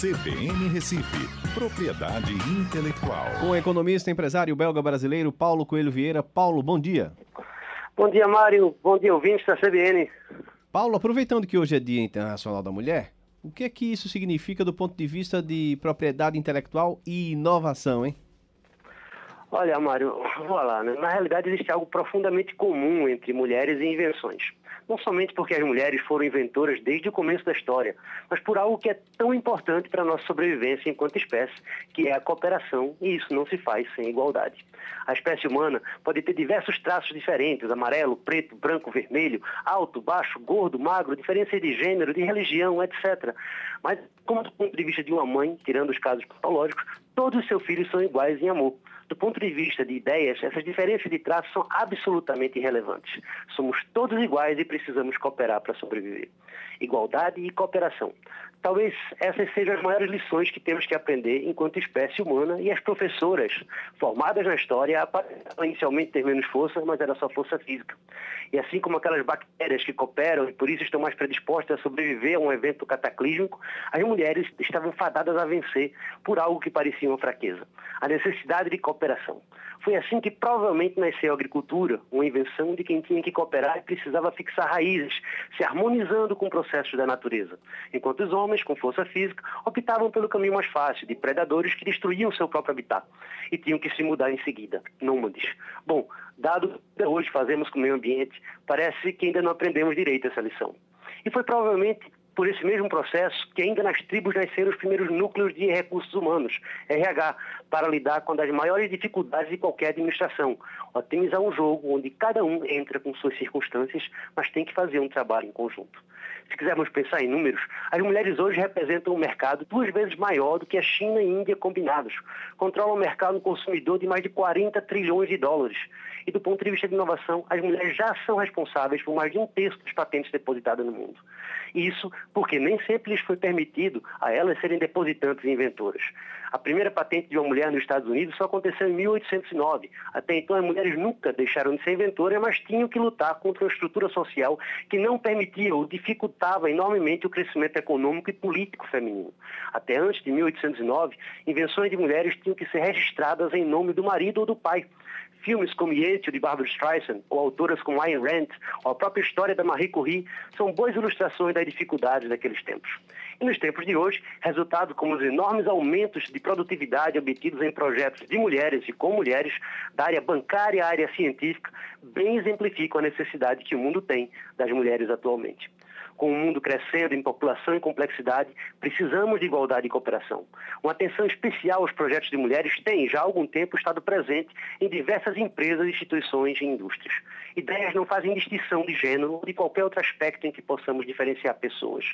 CBN Recife, propriedade intelectual. Com o economista e empresário belga-brasileiro Paulo Coelho Vieira. Paulo, bom dia. Bom dia, Mário. Bom dia, ouvintes da CBN. Paulo, aproveitando que hoje é Dia Internacional da Mulher, o que é que isso significa do ponto de vista de propriedade intelectual e inovação, hein? Olha, Mário, vamos lá, né? Na realidade existe algo profundamente comum entre mulheres e invenções. Não somente porque as mulheres foram inventoras desde o começo da história, mas por algo que é tão importante para a nossa sobrevivência enquanto espécie, que é a cooperação, e isso não se faz sem igualdade. A espécie humana pode ter diversos traços diferentes, amarelo, preto, branco, vermelho, alto, baixo, gordo, magro, diferença de gênero, de religião, etc. Mas, como do ponto de vista de uma mãe, tirando os casos patológicos, todos os seus filhos são iguais em amor. Do ponto de vista de ideias, essas diferenças de traços são absolutamente irrelevantes. Somos todos iguais e precisamos cooperar para sobreviver. Igualdade e cooperação. Talvez essas sejam as maiores lições que temos que aprender enquanto espécie humana, e as professoras, formadas na história, aparentavam inicialmente ter menos força, mas era só força física. E assim como aquelas bactérias que cooperam e por isso estão mais predispostas a sobreviver a um evento cataclísmico, as mulheres estavam fadadas a vencer por algo que parecia uma fraqueza: a necessidade de cooperação. Foi assim que provavelmente nasceu a agricultura, uma invenção de quem tinha que cooperar e precisava fixar raízes, se harmonizando com processos da natureza, enquanto os homens, com força física, optavam pelo caminho mais fácil, de predadores que destruíam seu próprio habitat e tinham que se mudar em seguida, nômades. Bom, dado que hoje fazemos com o meio ambiente, parece que ainda não aprendemos direito essa lição. E foi provavelmente por esse mesmo processo que ainda nas tribos nasceram os primeiros núcleos de recursos humanos, RH, para lidar com uma das maiores dificuldades de qualquer administração: otimizar um jogo onde cada um entra com suas circunstâncias, mas tem que fazer um trabalho em conjunto. Se quisermos pensar em números, as mulheres hoje representam um mercado 2 vezes maior do que a China e a Índia combinados. Controlam o mercado consumidor de mais de 40 trilhões de dólares. E do ponto de vista de inovação, as mulheres já são responsáveis por mais de 1/3 das patentes depositadas no mundo. Isso porque nem sempre lhes foi permitido a elas serem depositantes e inventoras. A primeira patente de uma mulher nos Estados Unidos só aconteceu em 1809. Até então, as mulheres nunca deixaram de ser inventoras, mas tinham que lutar contra uma estrutura social que não permitia ou dificultava enormemente o crescimento econômico e político feminino. Até antes de 1809, invenções de mulheres tinham que ser registradas em nome do marido ou do pai. Filmes como Yentl, de Barbra Streisand, ou autoras como Ayn Rand, ou a própria história da Marie Curie, são boas ilustrações das dificuldades daqueles tempos. E nos tempos de hoje, resultado como os enormes aumentos de produtividade obtidos em projetos de mulheres e com mulheres, da área bancária à área científica, bem exemplificam a necessidade que o mundo tem das mulheres atualmente. Com o mundo crescendo em população e complexidade, precisamos de igualdade e cooperação. Uma atenção especial aos projetos de mulheres tem, já há algum tempo, estado presente em diversas empresas, instituições e indústrias. Ideias não fazem distinção de gênero ou de qualquer outro aspecto em que possamos diferenciar pessoas.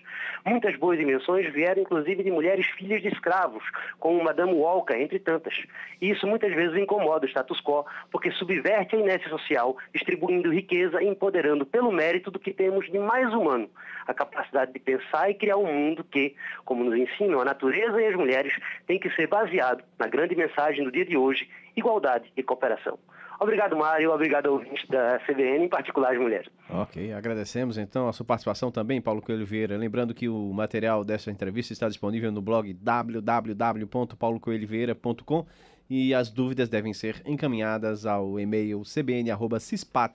Muitas boas invenções vieram, inclusive, de mulheres filhas de escravos, como Madame Walker, entre tantas. E isso muitas vezes incomoda o status quo, porque subverte a inércia social, distribuindo riqueza e empoderando pelo mérito do que temos de mais humano: a capacidade de pensar e criar um mundo que, como nos ensinam a natureza e as mulheres, tem que ser baseado na grande mensagem do dia de hoje: igualdade e cooperação. Obrigado, Mário. Obrigado ao ouvinte da CBN, em particular as mulheres. Ok, agradecemos então a sua participação também, Paulo Coelho Vieira. Lembrando que o material dessa entrevista está disponível no blog www.paulocoelhovieira.com e as dúvidas devem ser encaminhadas ao e-mail cbn@cispat.com.